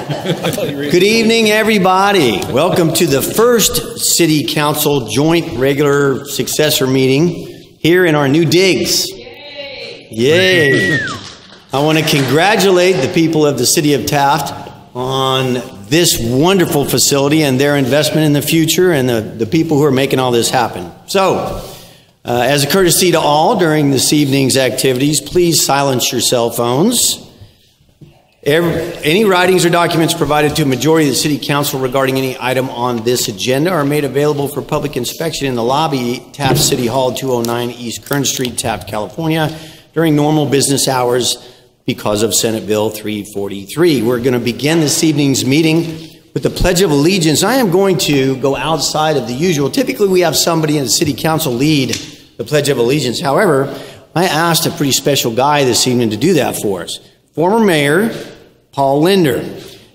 Good evening, everybody. Welcome to the first City Council joint regular successor meeting here in our new digs. Yay! I want to congratulate the people of the City of Taft on this wonderful facility and their investment in the future, and the people who are making all this happen. So, as a courtesy to all during this evening's activities, please silence your cell phones. Any writings or documents provided to a majority of the City Council regarding any item on this agenda are made available for public inspection in the lobby, Taft City Hall, 209 East Kern Street, Taft, California, during normal business hours because of Senate Bill 343. We're going to begin this evening's meeting with the Pledge of Allegiance. I am going to go outside of the usual. Typically, we have somebody in the City Council lead the Pledge of Allegiance. However, I asked a pretty special guy this evening to do that for us. Former Mayor Paul Linder.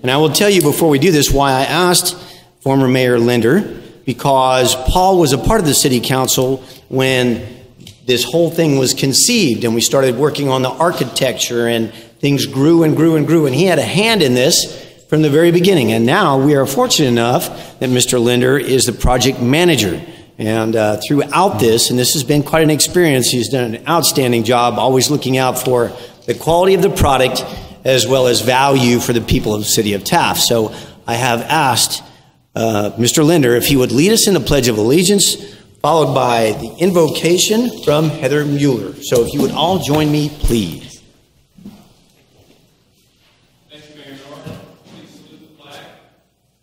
And I will tell you before we do this why I asked former Mayor Linder, because Paul was a part of the City Council when this whole thing was conceived and we started working on the architecture and things grew and grew and grew, and he had a hand in this from the very beginning. And now we are fortunate enough that Mr. Linder is the project manager. And throughout this, and this has been quite an experience, he's done an outstanding job always looking out for the quality of the product as well as value for the people of the City of Taft. So I have asked Mr. Linder if he would lead us in the Pledge of Allegiance, followed by the invocation from Heather Mueller. So if you would all join me, please. Thank you, Mayor Norton. Please salute the flag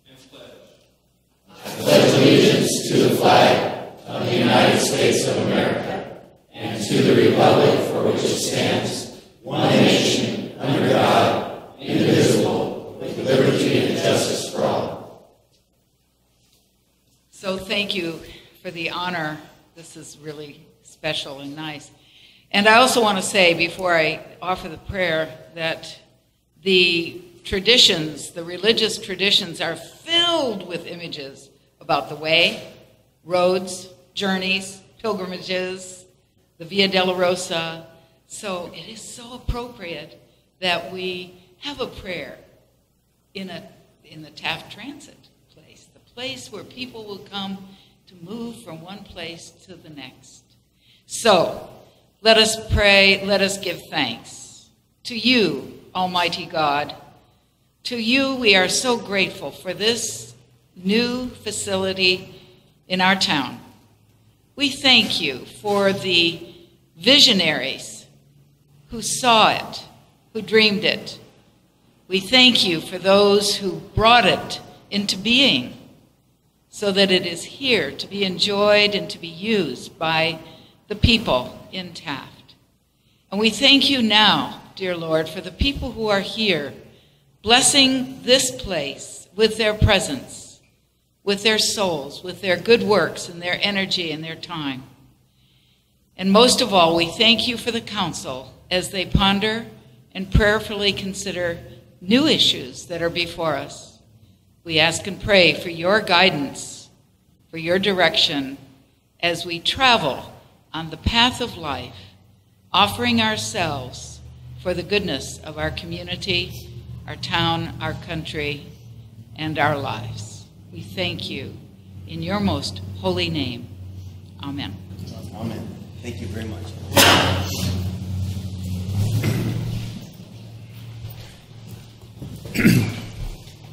and pledge. I pledge allegiance to the flag of the United States of America and to the republic for which it stands, one nation, under God, indivisible, with liberty and justice for all. So thank you for the honor. This is really special and nice. And I also want to say, before I offer the prayer, that the traditions, the religious traditions, are filled with images about the way, roads, journeys, pilgrimages, the Via Dolorosa. So it is so appropriate that we have a prayer in the Taft Transit place, the place where people will come to move from one place to the next. So let us pray, let us give thanks to you, Almighty God. To you we are so grateful for this new facility in our town. We thank you for the visionaries who saw it, who dreamed it. We thank you for those who brought it into being so that it is here to be enjoyed and to be used by the people in Taft. And we thank you now, dear Lord, for the people who are here, blessing this place with their presence, with their souls, with their good works and their energy and their time. And most of all, we thank you for the council as they ponder and prayerfully consider new issues that are before us. We ask and pray for your guidance, for your direction as we travel on the path of life, offering ourselves for the goodness of our community, our town, our country, and our lives. We thank you in your most holy name. Amen. Amen. Thank you very much.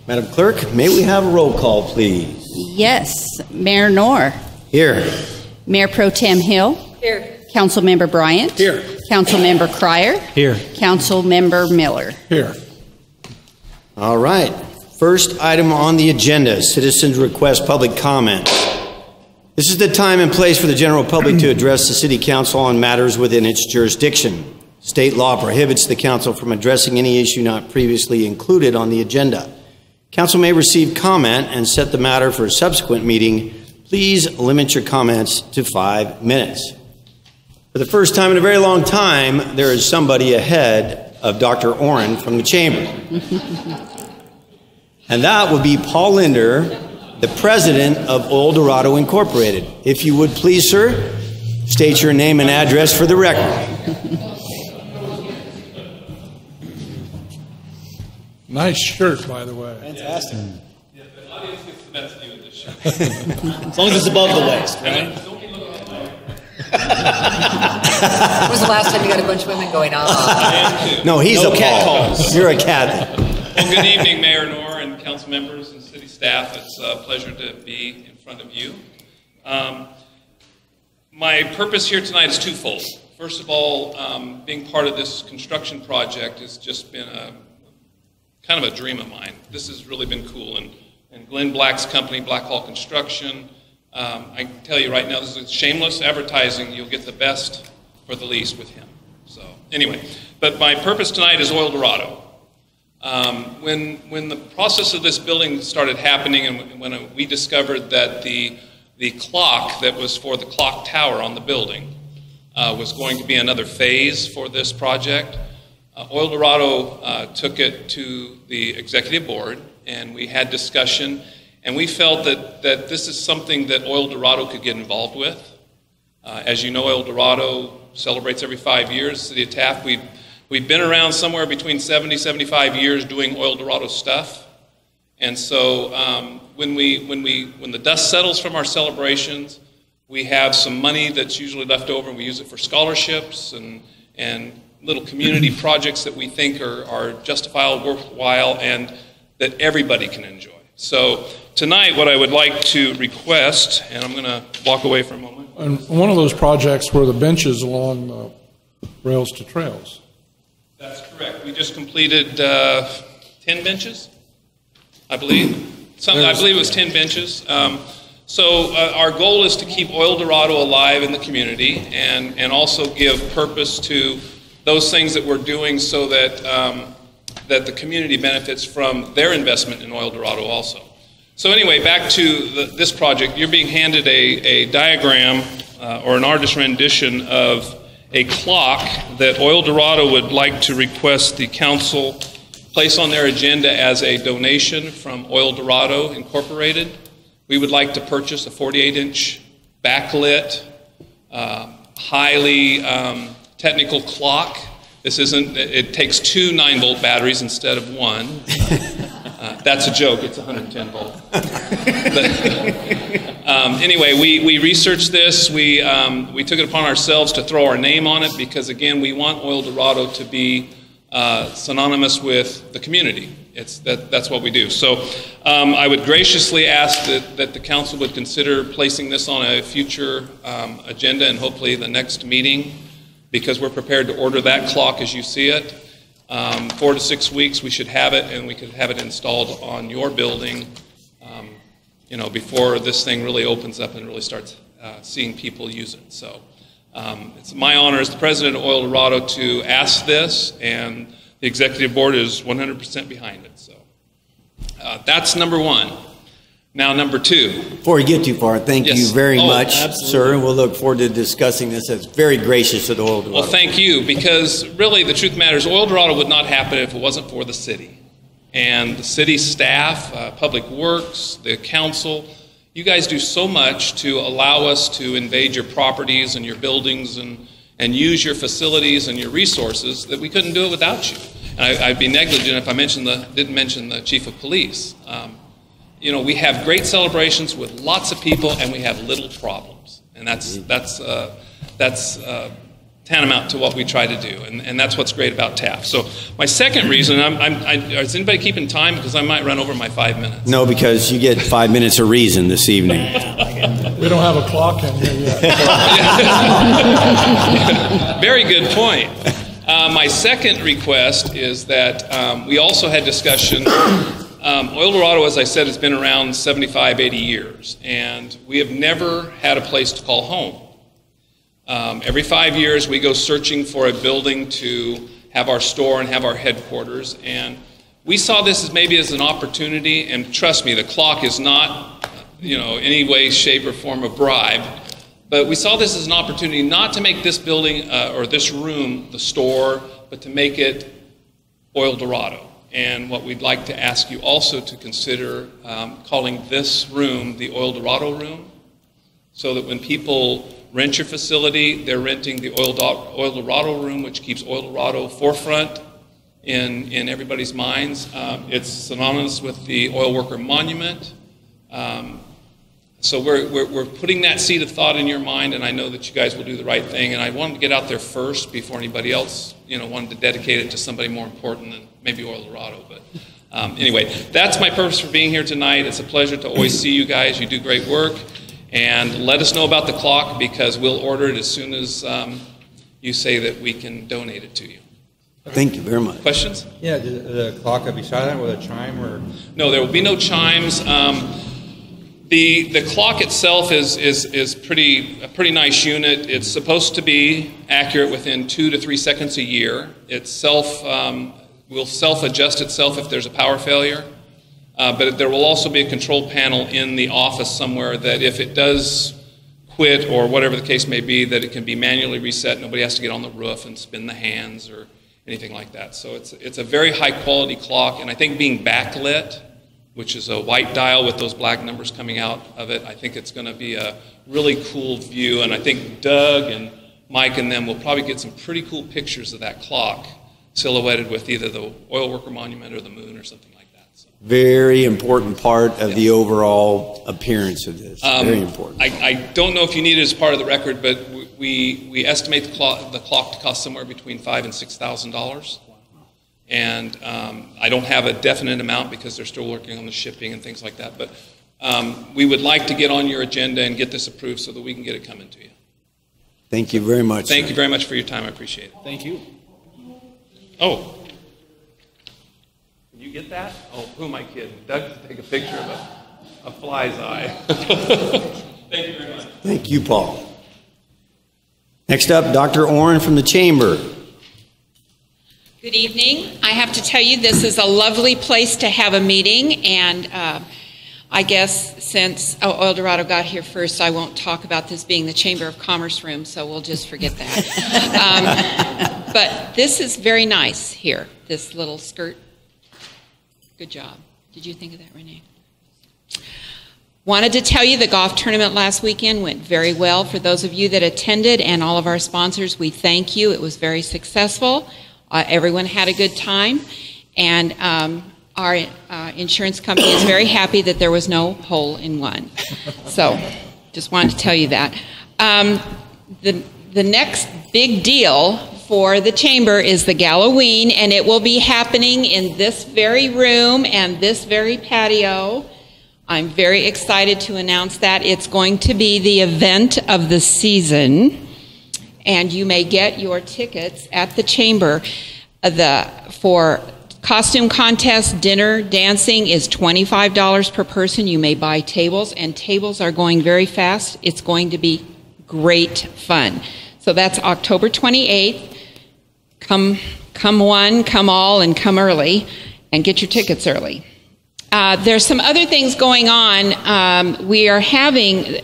Madam Clerk, may we have a roll call, please? Yes. Mayor Knorr. Here. Mayor Pro Tem Hill. Here. Councilmember Bryant. Here. Councilmember Cryer. Here. Councilmember Miller. Here. All right. First item on the agenda, citizens request public comment. This is the time and place for the general public to address the City Council on matters within its jurisdiction. State law prohibits the council from addressing any issue not previously included on the agenda. Council may receive comment and set the matter for a subsequent meeting. Please limit your comments to 5 minutes. For the first time in a very long time, there is somebody ahead of Dr. Oren from the chamber. And that would be Paul Linder, the president of Oil Dorado Incorporated. If you would please, sir, state your name and address for the record. Nice shirt, by the way. Fantastic. Yeah, the audience gets the best view of this show. As long as it's above the waist, right? Don't be looking at my When was the last time you got a bunch of women going, I am too. No, he's No a cat Paul. calls. You're a cat. Well, good evening, Mayor Knorr and council members and city staff. It's a pleasure to be in front of you. My purpose here tonight is twofold. First of all, being part of this construction project has just been kind of a dream of mine. This has really been cool. And Glenn Black's company, Blackhall Construction, I can tell you right now, this is shameless advertising. You'll get the best for the least with him. So anyway, but my purpose tonight is Oil Dorado. When the process of this building started happening, and when we discovered that the clock that was for the clock tower on the building was going to be another phase for this project, Oil Dorado took it to the executive board, and we had discussion, and we felt that this is something that Oil Dorado could get involved with. As you know, Oil Dorado celebrates every 5 years. City of Taft, we've been around somewhere between 70, 75 years doing Oil Dorado stuff. And so when the dust settles from our celebrations, we have some money that's usually left over, and we use it for scholarships and little community projects that we think are justifiable, worthwhile, and that everybody can enjoy. So tonight, what I would like to request, and I'm going to walk away for a moment. And one of those projects were the benches along the rails to trails. That's correct. We just completed 10 benches, I believe. I believe it was 10 benches. So our goal is to keep Oil Dorado alive in the community and also give purpose to those things that we're doing so that that the community benefits from their investment in Oil Dorado also. So anyway, back to this project. You're being handed a diagram or an artist rendition of a clock that Oil Dorado would like to request the council place on their agenda as a donation from Oil Dorado Incorporated. We would like to purchase a 48-inch backlit, highly technical clock. This isn't, it takes 2 9-volt batteries instead of 1. That's a joke, it's 110 volt. Anyway, we researched this. We took it upon ourselves to throw our name on it because, again, we want Oil Dorado to be synonymous with the community. That's what we do. So I would graciously ask that the council would consider placing this on a future agenda and hopefully the next meeting, because we're prepared to order that clock as you see it. 4 to 6 weeks we should have it, and we could have it installed on your building before this thing really opens up and really starts seeing people use it. So it's my honor as the president of Oil Dorado to ask this, and the executive board is 100% behind it. So that's number one. Now, number two. Before we get too far, thank you very much, sir. We'll look forward to discussing this. That's very gracious of the Oil Dorado. Well, thank you, because really the truth matters, Oil Dorado would not happen if it wasn't for the city. And the city staff, Public Works, the council, you guys do so much to allow us to invade your properties and your buildings and use your facilities and your resources that we couldn't do it without you. And I'd be negligent if I didn't mention the chief of police. We have great celebrations with lots of people, and we have little problems, and that's tantamount to what we try to do, and that's what's great about Taft. So my second reason, is anybody keeping time, because I might run over my 5 minutes? No, because you get 5 minutes of reason this evening. We don't have a clock in here yet. Very good point. My second request is that we also had discussion. Oil Dorado, as I said, has been around 75, 80 years, and we have never had a place to call home. Every 5 years, we go searching for a building to have our store and have our headquarters, and we saw this as an opportunity, and trust me, the clock is not, any way, shape, or form a bribe, but we saw this as an opportunity not to make this building or this room the store, but to make it Oil Dorado. And what we'd like to ask you also to consider calling this room the Oil Dorado room, so that when people rent your facility, they're renting the Oil Dorado room, which keeps Oil Dorado forefront in everybody's minds. It's synonymous with the Oil Worker Monument. So we're putting that seed of thought in your mind, and I know that you guys will do the right thing. And I wanted to get out there first before anybody else, wanted to dedicate it to somebody more important than maybe Oil Dorado. But anyway, that's my purpose for being here tonight. It's a pleasure to always see you guys. You do great work. And let us know about the clock, because we'll order it as soon as you say that we can donate it to you. Thank you very much. Questions? Yeah, the clock will be silent with a chime or? No, there will be no chimes. The clock itself is a pretty nice unit. It's supposed to be accurate within 2 to 3 seconds a year. It will self-adjust itself if there's a power failure. But there will also be a control panel in the office somewhere that if it does quit or whatever the case may be, that it can be manually reset. Nobody has to get on the roof and spin the hands or anything like that. So it's a very high quality clock, and I think being backlit, which is a white dial with those black numbers coming out of it, I think it's going to be a really cool view. And I think Doug and Mike and them will probably get some pretty cool pictures of that clock silhouetted with either the Oil Worker Monument or the moon or something like that. So. Very important part of the overall appearance of this. Very important. I don't know if you need it as part of the record, but we estimate the clock to cost somewhere between $5,000 and $6,000. And I don't have a definite amount because they're still working on the shipping and things like that. But we would like to get on your agenda and get this approved so that we can get it coming to you. Thank you very much. Thank you very much for your time. I appreciate it. Thank you. Oh. Can you get that? Oh, who am I kidding? Doug, take a picture of a fly's eye. Thank you very much. Thank you, Paul. Next up, Dr. Oren from the Chamber. Good evening. I have to tell you, this is a lovely place to have a meeting, and I guess since Oil Dorado got here first, I won't talk about this being the Chamber of Commerce room, so we'll just forget that. But this is very nice here, this little skirt. Good job. Did you think of that, Renee? Wanted to tell you the golf tournament last weekend went very well. For those of you that attended and all of our sponsors, we thank you. It was very successful. Everyone had a good time, and our insurance company is very happy that there was no hole in one. So just wanted to tell you that. The next big deal for the Chamber is the Galloween, and it will be happening in this very room and this very patio. I'm very excited to announce that. It's going to be the event of the season, and you may get your tickets at the Chamber. For costume contest, dinner, dancing is $25 per person. You may buy tables, and tables are going very fast. It's going to be great fun. So that's October 28th. Come one, come all, and come early, and get your tickets early. There's some other things going on. We are having,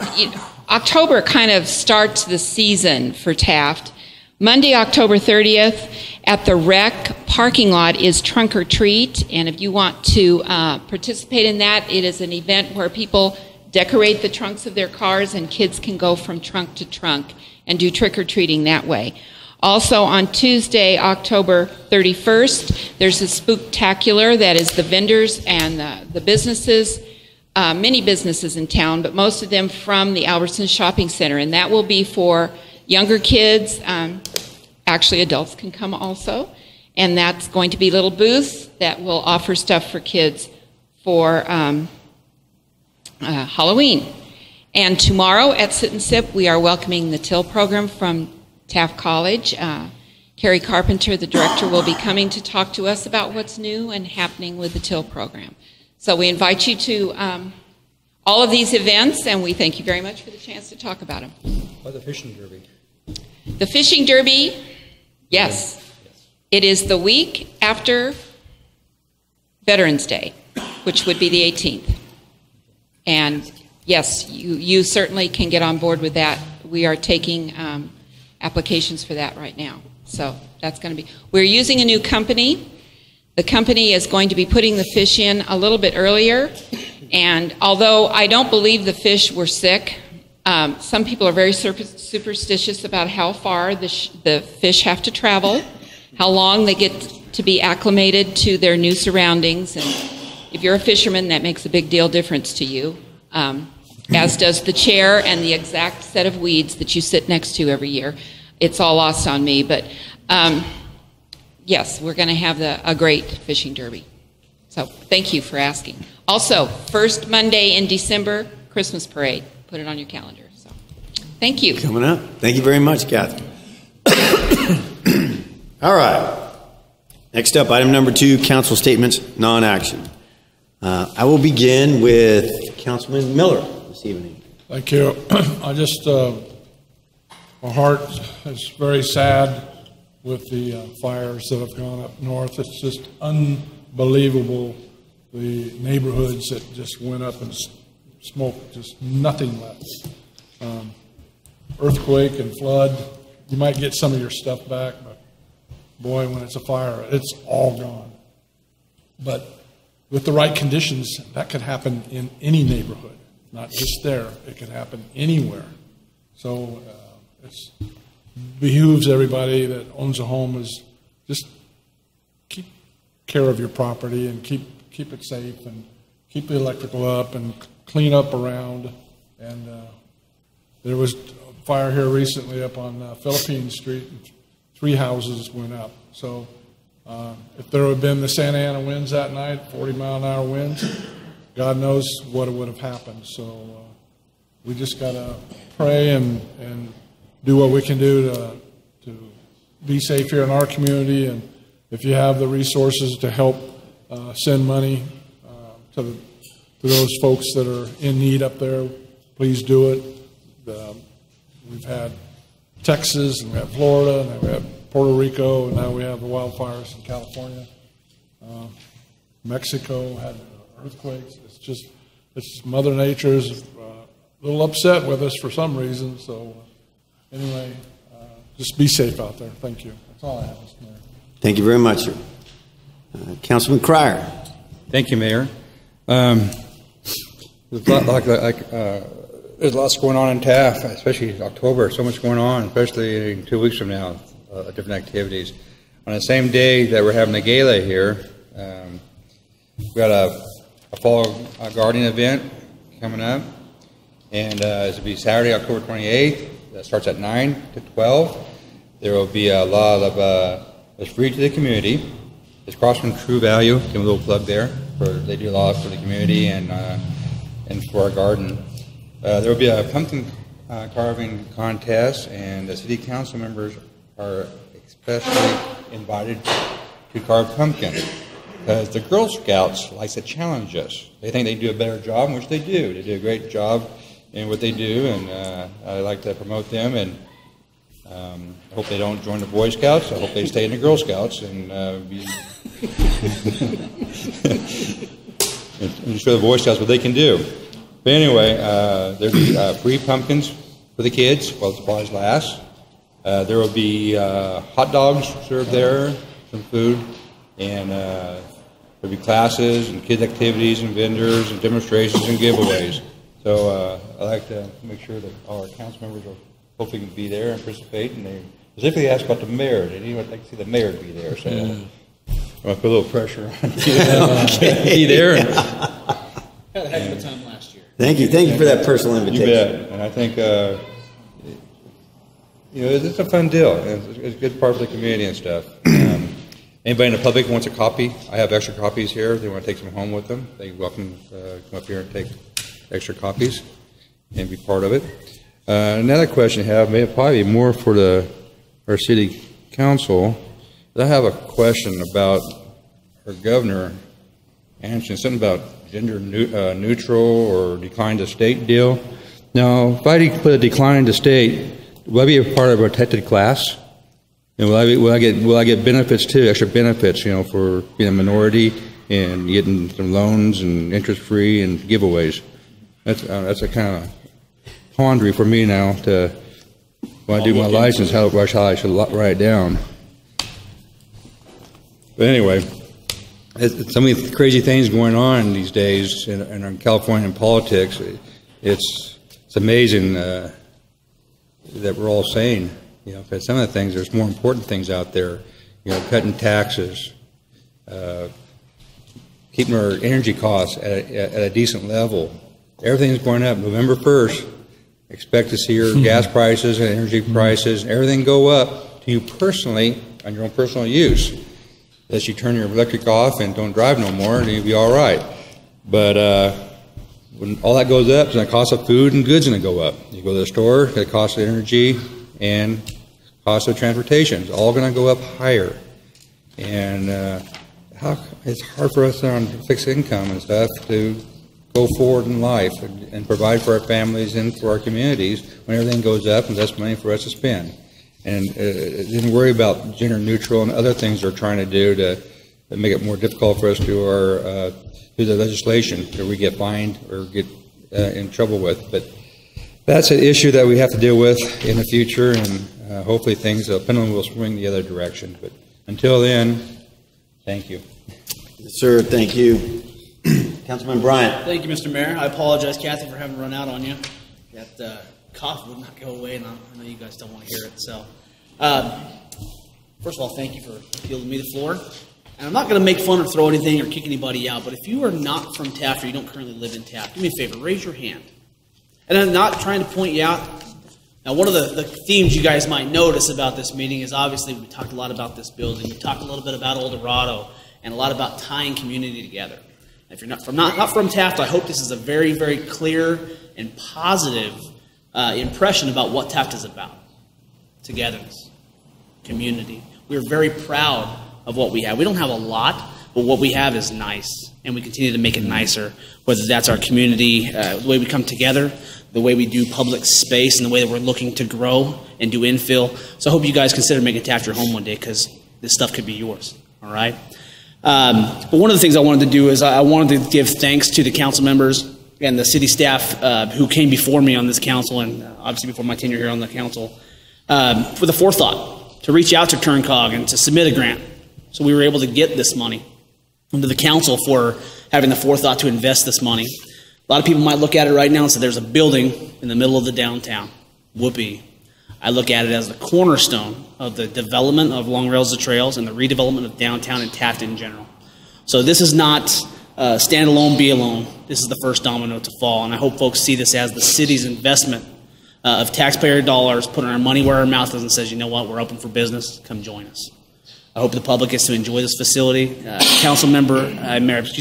October kind of starts the season for Taft. Monday, October 30th, at the rec parking lot is Trunk or Treat, and if you want to participate in that, it is an event where people decorate the trunks of their cars, and kids can go from trunk to trunk and do trick-or-treating that way. Also on Tuesday, October 31st, there's a spooktacular that is the vendors and the businesses, many businesses in town, but most of them from the Albertson Shopping Center, and that will be for younger kids. Actually, adults can come also, and that's going to be little booths that will offer stuff for kids for Halloween. And tomorrow at Sit and Sip, we are welcoming the TIL program from Taft College. Carrie Carpenter, the director, will be coming to talk to us about what's new and happening with the TIL program. So we invite you to all of these events, and we thank you very much for the chance to talk about them. Or the fishing derby? The fishing derby, yes. It is the week after Veterans Day, which would be the 18th. And yes, you certainly can get on board with that. We are taking applications for that right now. So that's going to be, we're using a new company. The company is going to be putting the fish in a little bit earlier. And although I don't believe the fish were sick, some people are very superstitious about how far the fish have to travel, how long they get to be acclimated to their new surroundings. And if you're a fisherman, that makes a big deal difference to you, as does the chair and the exact set of weeds that you sit next to every year. It's all lost on me, but yes, we're going to have a great fishing derby. So thank you for asking. Also, first Monday in December, Christmas parade. Put it on your calendar. So thank you. Coming up. Thank you very much, Catherine. All right. Next up, item number 2, council statements, non-action. I will begin with Councilman Miller this evening. Thank you. My heart is very sad with the fires that have gone up north. It's just unbelievable, the neighborhoods that just went up and smoke, just nothing left. Earthquake and flood, you might get some of your stuff back, but boy, when it's a fire, it's all gone. But with the right conditions, that could happen in any neighborhood, not just there. It could happen anywhere. So it behooves everybody that owns a home is just keep care of your property and keep it safe and keep the electrical up and clean up around. And there was a fire here recently up on Philippine Street, and 3 houses went up. So if there had been the Santa Ana winds that night, 40-mile-an-hour winds, God knows what would have happened. So we just got to pray and do what we can do to be safe here in our community. And if you have the resources to help send money to those folks that are in need up there, please do it. We've had Texas, and we have Florida, and we have Puerto Rico, and now we have the wildfires in California. Mexico had earthquakes. It's Mother Nature's a little upset with us for some reason. So anyway, just be safe out there. Thank you. That's all I have, Mr. Mayor. Thank you very much, sir. Councilman Cryer. Thank you, Mayor. There's lots going on in Taft, especially October. So much going on, especially in 2 weeks from now, different activities. On the same day that we're having the gala here, we've got a fall gardening event coming up, and it'll be Saturday, October 28th. That starts at 9 to 12. There will be a lot of it's free to the community. It's across from True Value. Give them a little plug there. They do a lot for the community and for our garden. There will be a pumpkin carving contest, and the city council members are especially invited to carve pumpkin because the Girl Scouts like to challenge us. They think they do a better job, which they do. They do a great job in what they do, and I like to promote them. And I hope they don't join the Boy Scouts. I hope they stay in the Girl Scouts and and show the Boy Scouts what they can do. But anyway, there'll be free pumpkins for the kids while supplies last. There will be hot dogs served there, some food, and there'll be classes and kids' activities and vendors and demonstrations and giveaways. So I like to make sure that all our council members will hopefully be there and participate. And they specifically asked about the mayor. They didn't even like to see the mayor be there. So I'm going to put a little pressure on you to be there. Had a heck of a time last year. Thank you for that personal invitation. You bet. And I think it's a fun deal. It's a good part of the community and stuff. Anybody in the public wants a copy? I have extra copies here. If they want to take some home with them, they're welcome to come up here and take extra copies and be part of it. Another question I have, may probably be more for our city council. I have a question about our governor answering something about gender neutral or decline to state deal. Now, if I put a decline to state, will I be a part of a protected class? And will I get benefits too, extra benefits, for being a minority and getting some loans and interest free and giveaways? That's a kind of quandary for me now to when I do my license, how I should write it down. But anyway, so many crazy things going on these days in California politics. It's amazing that we're all saying, because some of the things, there's more important things out there, cutting taxes, keeping our energy costs at a decent level. Everything's going up. November 1st, expect to see your gas prices and energy prices and everything go up to you personally on your own personal use. Unless you turn your electric off and don't drive no more, then you'll be all right. But when all that goes up, then the cost of food and goods is going to go up. You go to the store, the cost of energy and cost of transportation is all going to go up higher. And it's hard for us on fixed income and stuff to go forward in life and provide for our families and for our communities when everything goes up and less money for us to spend. And didn't worry about gender neutral and other things they're trying to do to make it more difficult for us to do the legislation that we get fined or get in trouble with. But that's an issue that we have to deal with in the future, and hopefully the pendulum will swing the other direction. But until then, thank you. Yes, sir. Thank you. Councilman Bryant. Thank you, Mr. Mayor. I apologize, Kathy, for having run out on you. That cough would not go away, and I know you guys don't want to hear it. So, first of all, thank you for yielding me the floor. And I'm not going to make fun or throw anything or kick anybody out, but if you are not from Taft or you don't currently live in Taft, do me a favor, raise your hand. And I'm not trying to point you out. Now, one of the themes you guys might notice about this meeting is obviously we talked a lot about this building. We talked a little bit about El Dorado and a lot about tying community together. If you're not from Taft, I hope this is a very, very clear and positive impression about what Taft is about. Togetherness, community. We're very proud of what we have. We don't have a lot, but what we have is nice, and we continue to make it nicer, whether that's our community, the way we come together, the way we do public space, and the way that we're looking to grow and do infill. So I hope you guys consider making Taft your home one day, because this stuff could be yours, all right? But one of the things I wanted to do is I wanted to give thanks to the council members and the city staff who came before me on this council, and obviously before my tenure here on the council, for the forethought to reach out to TurnCog and to submit a grant. So we were able to get this money, and to the council for having the forethought to invest this money. A lot of people might look at it right now and say there's a building in the middle of the downtown. Whoopee. I look at it as the cornerstone of the development of Long Rails to Trails and the redevelopment of downtown and Taft in general. So this is not stand alone, be alone. This is the first domino to fall, and I hope folks see this as the city's investment of taxpayer dollars, putting our money where our mouth is and says, you know what, we're open for business, come join us. I hope the public gets to enjoy this facility.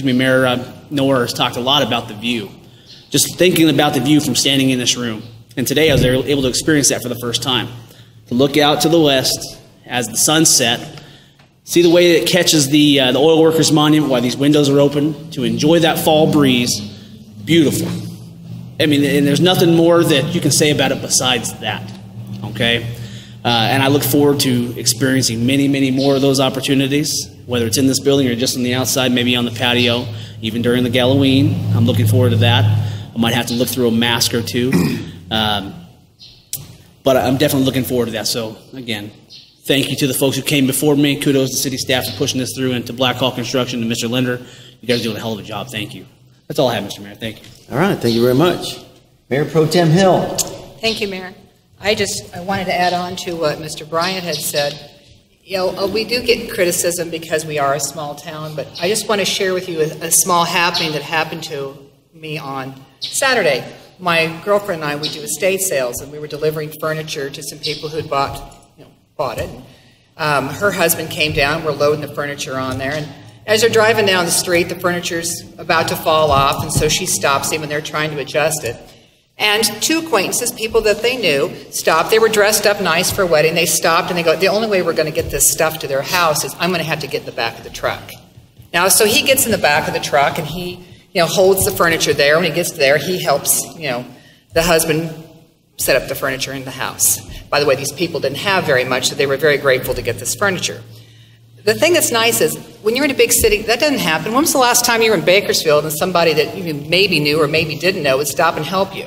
Mayor Noor has talked a lot about the view. Just thinking about the view from standing in this room. And today I was able to experience that for the first time. To look out to the west as the sun set, see the way it catches the Oil Workers Monument while these windows are open, to enjoy that fall breeze. Beautiful. I mean, and there's nothing more that you can say about it besides that, okay? And I look forward to experiencing many, many more of those opportunities, whether it's in this building or just on the outside, maybe on the patio, even during the Halloween. I'm looking forward to that. I might have to look through a mask or two. But I'm definitely looking forward to that. So, again, thank you to the folks who came before me. Kudos to city staff for pushing this through, and to Blackhawk Construction and Mr. Linder. You guys are doing a hell of a job. Thank you. That's all I have, Mr. Mayor. Thank you. All right. Thank you very much. Mayor Pro Tem Hill. Thank you, Mayor. I wanted to add on to what Mr. Bryant had said. You know, we do get criticism because we are a small town, but I just want to share with you a small happening that happened to me on Saturday. My girlfriend and I, we do estate sales, and we were delivering furniture to some people who had bought it. Her husband came down, we're loading the furniture on there, and as they're driving down the street, the furniture's about to fall off, and so she stops him, and they're trying to adjust it. And two acquaintances, people that they knew, stopped. They were dressed up nice for a wedding. They stopped, and they go, the only way we're going to get this stuff to their house is I'm going to have to get in the back of the truck. Now, so he gets in the back of the truck, and he holds the furniture there. When he gets there, he helps, the husband set up the furniture in the house. By the way, these people didn't have very much, so they were very grateful to get this furniture. The thing that's nice is, when you're in a big city, that doesn't happen. When was the last time you were in Bakersfield and somebody that you maybe knew or maybe didn't know would stop and help you?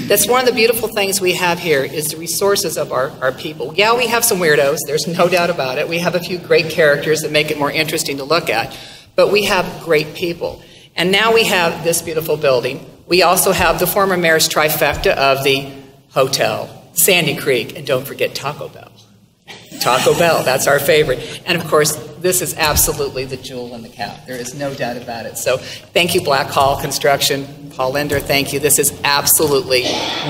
That's one of the beautiful things we have here, is the resources of our people. Yeah, we have some weirdos, there's no doubt about it. We have a few great characters that make it more interesting to look at, but we have great people. And now we have this beautiful building. We also have the former mayor's trifecta of the hotel, Sandy Creek, and don't forget Taco Bell. Taco Bell, that's our favorite. And of course, this is absolutely the jewel in the cap. There is no doubt about it. So thank you, Black Hall Construction. Paul Linder, thank you. This is absolutely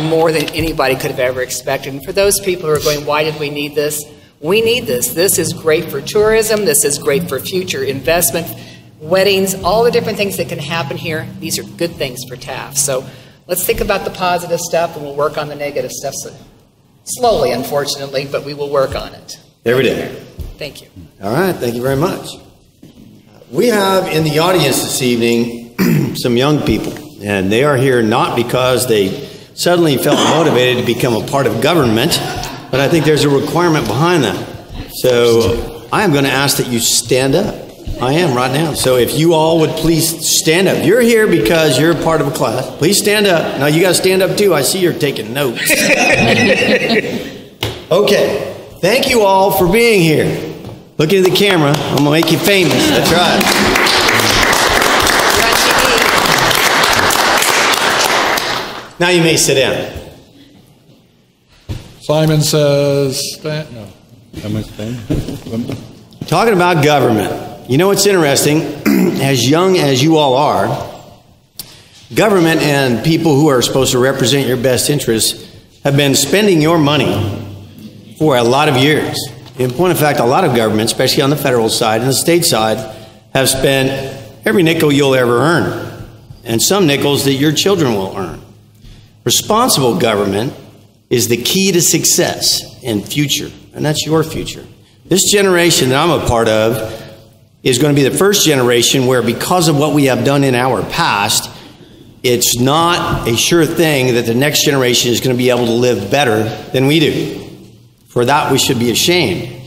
more than anybody could have ever expected. And for those people who are going, why did we need this? We need this. This is great for tourism. This is great for future investment, weddings, all the different things that can happen here. These are good things for Taft. So let's think about the positive stuff, and we'll work on the negative stuff. So slowly, unfortunately, but we will work on it. Every day. Thank you. All right, thank you very much. We have in the audience this evening some young people, and they are here not because they suddenly felt motivated to become a part of government, but I think there's a requirement behind that. So I am going to ask that you stand up. I am right now. So if you all would please stand up. You're here because you're part of a class. Please stand up. Now you got to stand up too. I see you're taking notes. Okay. Thank you all for being here. Look into the camera. I'm going to make you famous. That's right. Now you may sit down. Simon says, no. Talking about government. You know what's interesting? As young as you all are, government and people who are supposed to represent your best interests have been spending your money for a lot of years. In point of fact, a lot of government, especially on the federal side and the state side, have spent every nickel you'll ever earn, and some nickels that your children will earn. Responsible government is the key to success and future, and that's your future. This generation that I'm a part of is going to be the first generation where, because of what we have done in our past, it's not a sure thing that the next generation is going to be able to live better than we do. For that, we should be ashamed.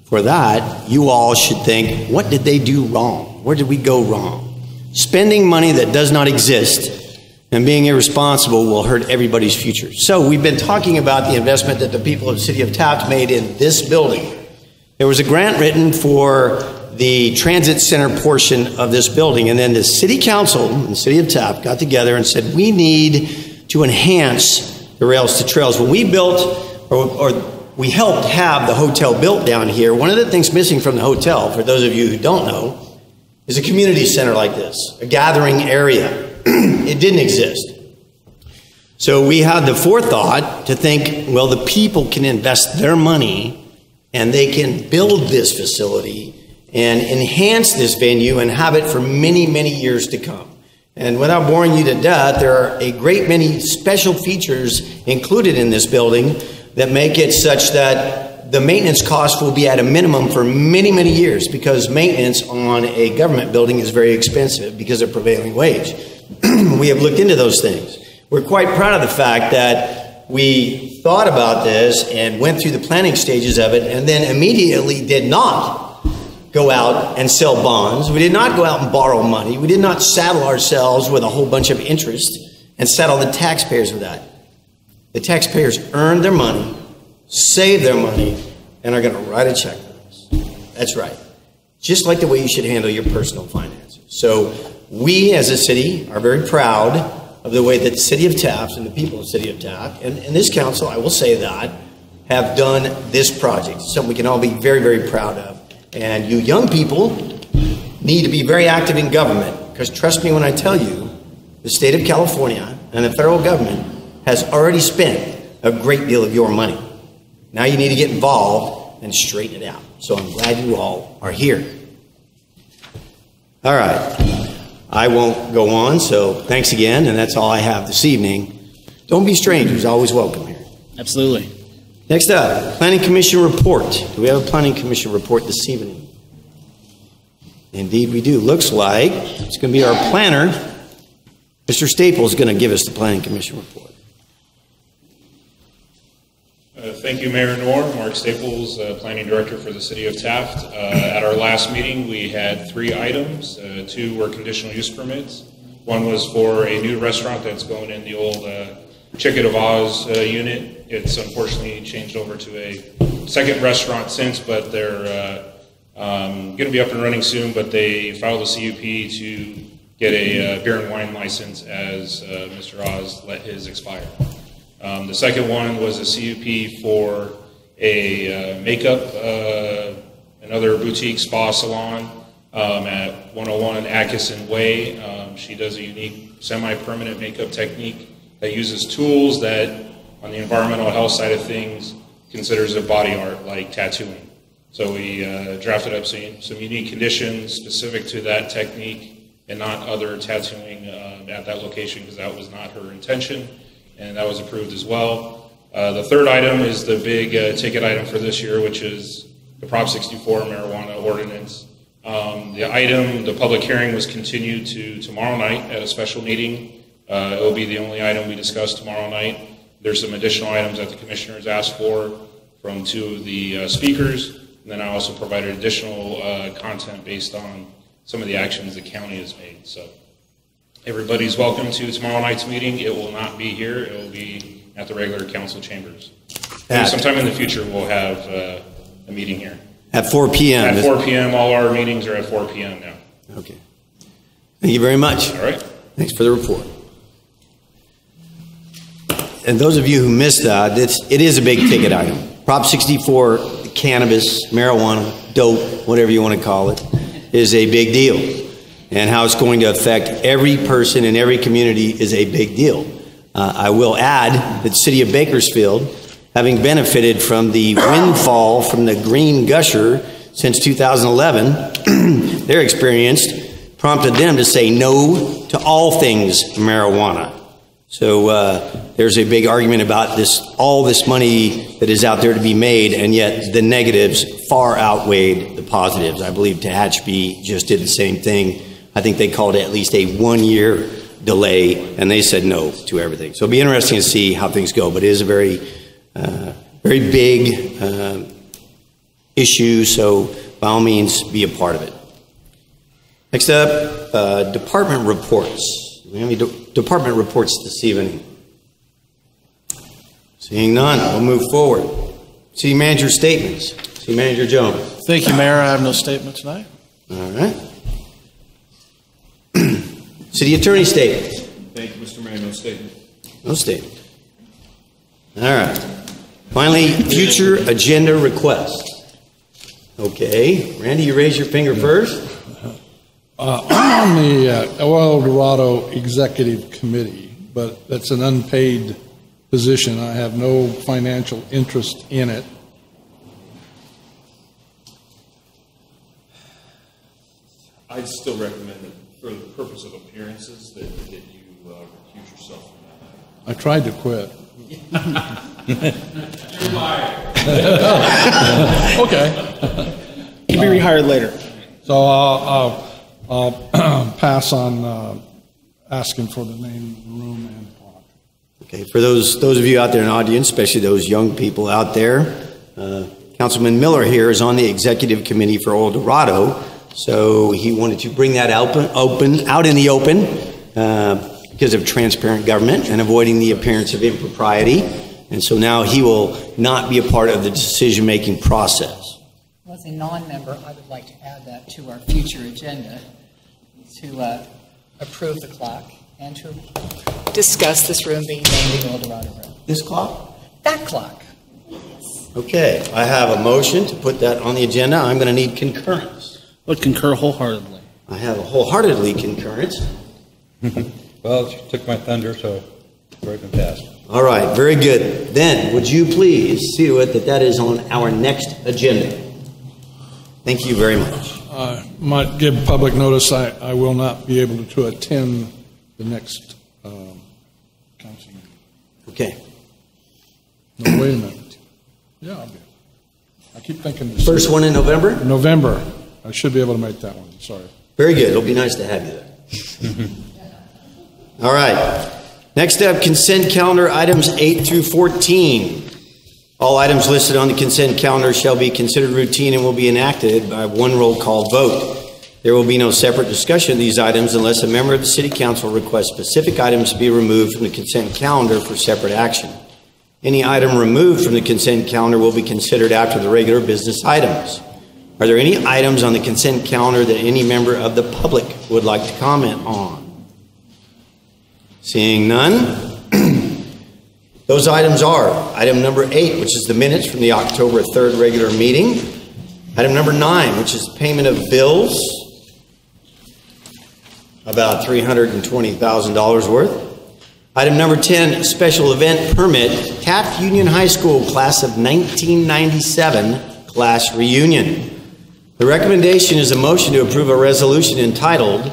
For that, you all should think, what did they do wrong? Where did we go wrong? Spending money that does not exist and being irresponsible will hurt everybody's future. So we've been talking about the investment that the people of the city of Taft made in this building. There was a grant written for the transit center portion of this building, and then the city council and the city of Taft got together and said, we need to enhance the rails to trails. When we built, or we helped have the hotel built down here, one of the things missing from the hotel, for those of you who don't know, is a community center like this, a gathering area. It didn't exist. So we had the forethought to think, well, the people can invest their money and they can build this facility and enhance this venue and have it for many, many years to come. And without boring you to death, there are a great many special features included in this building that make it such that the maintenance cost will be at a minimum for many, many years, because maintenance on a government building is very expensive because of prevailing wage. We have looked into those things. We're quite proud of the fact that we thought about this and went through the planning stages of it, and then immediately did not go out and sell bonds. We did not go out and borrow money. We did not saddle ourselves with a whole bunch of interest and saddle the taxpayers with that. The taxpayers earned their money, saved their money, and are going to write a check for us. That's right. Just like the way you should handle your personal finances. So we as a city are very proud of the way that the city of Taft and the people of the city of Taft, and this council, I will say that, have done this project. It's something we can all be very, very proud of. And you young people need to be very active in government, because trust me when I tell you, the state of California and the federal government has already spent a great deal of your money. Now you need to get involved and straighten it out. So I'm glad you all are here. All right. I won't go on, so thanks again, and that's all I have this evening. Don't be strangers, always welcome here. Absolutely. Next up, Planning Commission report. Do we have a Planning Commission report this evening? Indeed we do. Looks like it's going to be our planner. Mr. Staples is going to give us the Planning Commission report. Thank you, Mayor Knorr. Mark Staples, Planning Director for the City of Taft. At our last meeting, we had 3 items. 2 were conditional use permits. One was for a new restaurant that's going in the old Chicken of Oz unit. It's unfortunately changed over to a second restaurant since, but they're going to be up and running soon, but they filed a CUP to get a beer and wine license as Mr. Oz let his expire. The second one was a CUP for a makeup, another boutique spa salon at 101 Atkinson Way. She does a unique semi-permanent makeup technique that uses tools that, on the environmental health side of things, considers a body art, like tattooing. So we drafted up some unique conditions specific to that technique and not other tattooing at that location, because that was not her intention, and that was approved as well. The third item is the big ticket item for this year, which is the Prop 64 marijuana ordinance. The public hearing was continued to tomorrow night at a special meeting. It will be the only item we discuss tomorrow night. There's some additional items that the commissioners asked for from two of the speakers. And then I also provided additional content based on some of the actions the county has made. So everybody's welcome to tomorrow night's meeting. It will not be here. It will be at the regular council chambers. Maybe sometime in the future we'll have a meeting here. At 4 p.m. At 4 p.m. All our meetings are at 4 p.m. now. Okay. Thank you very much. All right. Thanks for the report. And those of you who missed that, it is a big ticket item. Prop 64, cannabis, marijuana, dope, whatever you want to call it, is a big deal. And how it's going to affect every person in every community is a big deal. I will add that the city of Bakersfield, having benefited from the windfall from the green gusher since 2011, their experience prompted them to say no to all things marijuana. So there's a big argument about all this money that is out there to be made, and yet the negatives far outweighed the positives. I believe Tehachapi just did the same thing. I think they called it at least a 1-year delay, and they said no to everything. So it'll be interesting to see how things go, but it is a very big issue, so by all means, be a part of it. Next up, department reports. Do we have any department reports this evening? Seeing none, we'll move forward. City manager statements. City Manager Jones. Thank you, Mayor. I have no statement tonight. All right. City attorney statements. Thank you, Mr. Mayor. No statement. No statement. All right. Finally, future agenda requests. Okay. Randy, you raise your finger first. I'm on the El Dorado Executive Committee, but that's an unpaid position. I have no financial interest in it. I'd still recommend that for the purpose of appearances that you recuse yourself from that. I tried to quit. You're fired. Okay. You'll be rehired later. So I'll pass on asking for the name, room, and clock. Okay, for those of you out there in the audience, especially those young people out there, Councilman Miller here is on the executive committee for El Dorado, so he wanted to bring that out in the open because of transparent government and avoiding the appearance of impropriety. And so now he will not be a part of the decision-making process. Well, as a non-member, I would like to add that to our future agenda to approve the clock and to discuss this room being named the El Dorado Room. This clock? That clock. Okay, I have a motion to put that on the agenda. I'm going to need concurrence. I would concur wholeheartedly. I have a wholeheartedly concurrence. Well, she took my thunder, so it's already been passed. All right, very good. Then, would you please see to it that is on our next agenda? Thank you very much. Might give public notice I will not be able to attend the next council meeting. Okay. No, wait a minute. Yeah, I'll be. I keep thinking this First one in November? November. I should be able to make that one. Sorry. Very good. It'll be nice to have you there. All right. Next up, consent calendar items 8 through 14. All items listed on the consent calendar shall be considered routine and will be enacted by one roll call vote. There will be no separate discussion of these items unless a member of the City Council requests specific items to be removed from the consent calendar for separate action. Any item removed from the consent calendar will be considered after the regular business items. Are there any items on the consent calendar that any member of the public would like to comment on? Seeing none, Those items are item number 8, which is the minutes from the October 3rd regular meeting. Item number 9, which is payment of bills, about $320,000 worth. Item number 10, special event permit, Taft Union High School class of 1997 class reunion. The recommendation is a motion to approve a resolution entitled,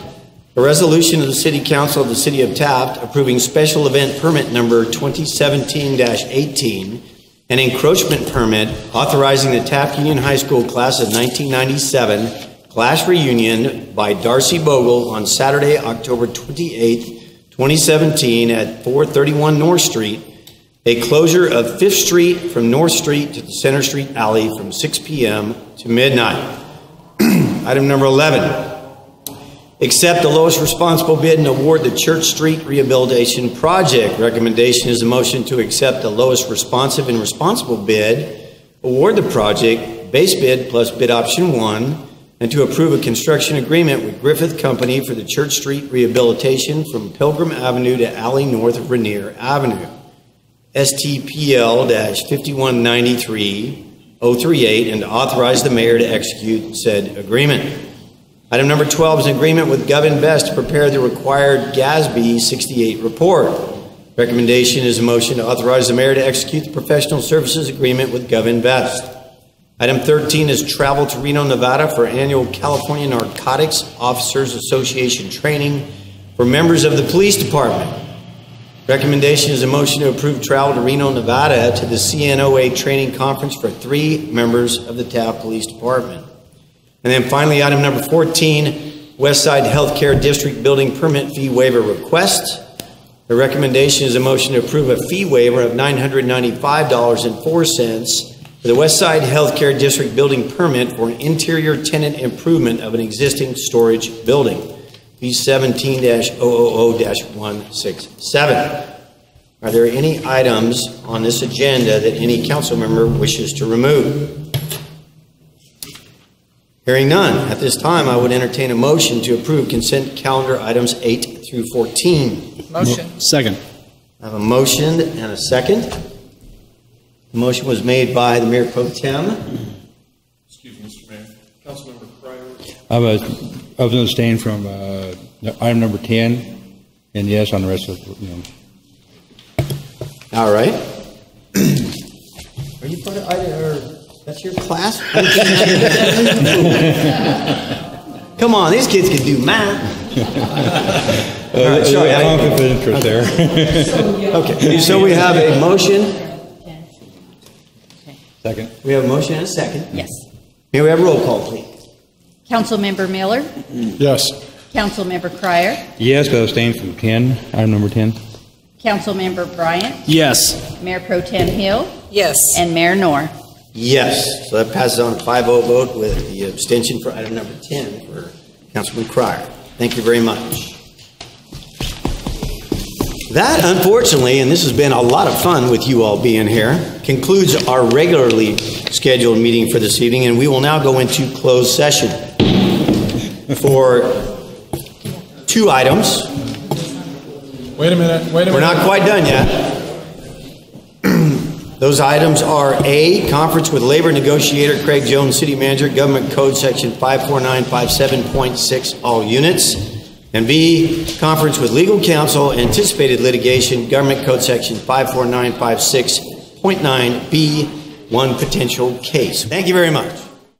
"A Resolution of the City Council of the City of Taft approving special event permit number 2017-18, an encroachment permit authorizing the Taft Union High School class of 1997 class reunion by Darcy Bogle on Saturday, October 28, 2017 at 431 North Street, a closure of 5th Street from North Street to the Center Street Alley from 6 p.m. to midnight." Item number 11, accept the lowest responsible bid and award the Church Street Rehabilitation Project. Recommendation is a motion to accept the lowest responsive and responsible bid, award the project, base bid plus bid option 1, and to approve a construction agreement with Griffith Company for the Church Street Rehabilitation from Pilgrim Avenue to Alley north of Rainier Avenue. STPL-5193-038, and to authorize the mayor to execute said agreement. Item number 12 is an agreement with GovInvest to prepare the required GASB 68 report. Recommendation is a motion to authorize the mayor to execute the professional services agreement with GovInvest. Item 13 is travel to Reno, Nevada for annual California Narcotics Officers Association training for members of the police department. Recommendation is a motion to approve travel to Reno, Nevada to the CNOA training conference for 3 members of the Taft Police Department. And then finally, item number 14, Westside Healthcare District Building Permit Fee Waiver Request. The recommendation is a motion to approve a fee waiver of $995.04 for the Westside Healthcare District Building Permit for an interior tenant improvement of an existing storage building. Fee 17-000-167. Are there any items on this agenda that any council member wishes to remove? Hearing none, at this time I would entertain a motion to approve consent calendar items 8 through 14. Motion. Second. I have a motion and a second. The motion was made by the Mayor Pro Tem. Excuse me, Mr. Mayor. Councilmember Pryor. I was going to abstain from item number 10, and yes on the rest of them. All right. Are you part of that's your class? Come on, these kids can do math. All right, sorry, conflict of interest there. Okay, so we have a motion. Second. We have a motion and a second. Yes. May we have a roll call, please? Councilmember Miller, Yes. Councilmember Cryer, Yes, but abstain from 10, item number 10. Councilmember Bryant, Yes. Mayor Pro Tem Hill, Yes. and Mayor Knorr. Yes. So that passes on a 5-0 vote with the abstention for item number 10 for Councilman Cryer. Thank you very much. That, unfortunately, and this has been a lot of fun with you all being here, concludes our regularly scheduled meeting for this evening, and we will now go into closed session for 2 items. Wait a minute. We're not quite done yet. Those items are A, conference with labor negotiator Craig Jones, city manager, government code section 54957.6, all units. And B, conference with legal counsel, anticipated litigation, government code section 54956.9B, one potential case. Thank you very much.